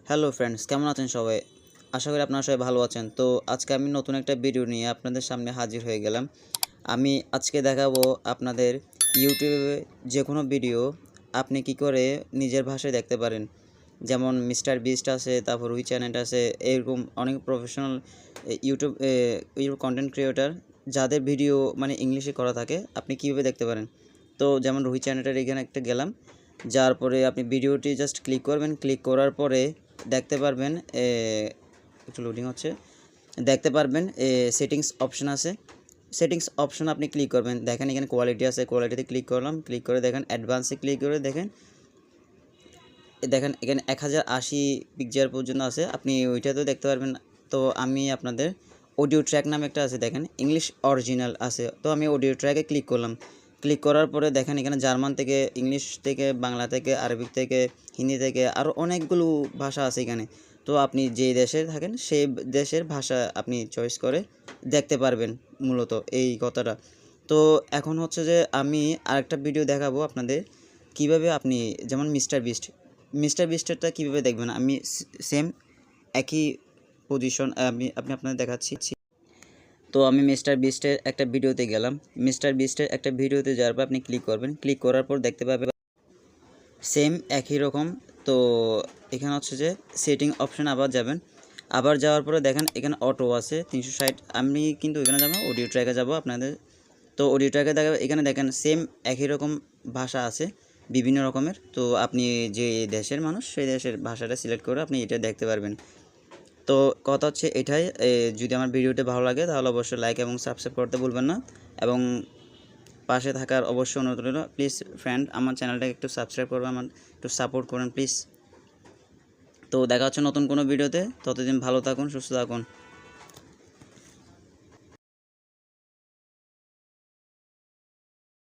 Hello friends, কেমন আছেন সবাই? আশা করি আপনারা সবাই ভালো আছেন। তো আজকে আমি নতুন একটা ভিডিও নিয়ে আপনাদের সামনে হাজির হয়ে গেলাম। আমি আজকে দেখাবো আপনাদের ইউটিউবে যেকোনো ভিডিও আপনি কি করে নিজের ভাষায় দেখতে পারেন। যেমন মিস্টার বিস্ট আছে, তারপর রুহি চ্যানেল আছে, এরকম অনেক প্রফেশনাল ইউটিউব কনটেন্ট ক্রিয়েটর যাদের ভিডিও মানে ইংলিশে করা থাকে, আপনি কীভাবে দেখতে পারেন। তো যেমন রুহি চ্যানেলটার এখানে একটা গেলাম, যার পরে আপনি ভিডিওটি জাস্ট ক্লিক করবেন। ক্লিক করার পরে দেখতে পারবেন, একটু লোডিং হচ্ছে, দেখতে পারবেন সেটিংস অপশন আছে। সেটিংস অপশন আপনি ক্লিক করবেন, দেখেন এখানে কোয়ালিটি আছে, কোয়ালিটিতে ক্লিক করলাম। ক্লিক করে দেখেন অ্যাডভান্সে ক্লিক করে দেখেন দেখেন এখানে 1080 পিকচার পর্যন্ত আছে, আপনি ওইটাতেও দেখতে পারবেন। তো আমি আপনাদের অডিও ট্র্যাক নামে একটা আছে, দেখেন ইংলিশ অরিজিনাল আছে। তো আমি অডিও ট্র্যাকে ক্লিক করলাম। ক্লিক করার পরে দেখেন এখানে জার্মান থেকে, ইংলিশ থেকে, বাংলা থেকে, আরবিক থেকে, হিন্দি থেকে, আরও অনেকগুলো ভাষা আছে এখানে। তো আপনি যে দেশে থাকেন সেই দেশের ভাষা আপনি চয়েস করে দেখতে পারবেন, মূলত এই কথাটা। তো এখন হচ্ছে যে আমি আরেকটা ভিডিও দেখাবো আপনাদের কিভাবে আপনি, যেমন মিস্টার বিস্টেরটা কীভাবে দেখবেন। আমি সেম একই পজিশন আপনি আপনাদের দেখাচ্ছি। তো আমি মিস্টার বিস্টের একটা ভিডিওতে গেলাম। মিস্টার বিস্টের একটা ভিডিওতে যাওয়ার পর আপনি ক্লিক করবেন। ক্লিক করার পর দেখতে পাবেন সেম একই রকম। তো এখানে হচ্ছে যে সেটিং অপশন আবার যাবেন। আবার যাওয়ার পরে দেখেন এখানে অটো আছে 360। আমি কিন্তু এখানে যাবো, অডিও ট্র্যাকে যাব আপনাদের। তো অডিও ট্র্যাকে এখানে দেখেন সেম একই রকম ভাষা আছে, বিভিন্ন রকমের। তো আপনি যে দেশের মানুষ সেই দেশের ভাষাটা সিলেক্ট করে আপনি এটা দেখতে পারবেন। তো কথা হচ্ছে এটাই। যদি আমার ভিডিওটি ভালো লাগে তাহলে অবশ্যই লাইক এবং সাবস্ক্রাইব করতে ভুলবেন না, এবং পাশে থাকার অবশ্যই অনুরোধ রইল। প্লিজ ফ্রেন্ড, আমার চ্যানেলটাকে একটু সাবস্ক্রাইব করবেন, আমার একটু সাপোর্ট করুন প্লিজ। তো দেখা হচ্ছে নতুন কোনো ভিডিওতে। ততদিন ভালো থাকুন, সুস্থ থাকুন।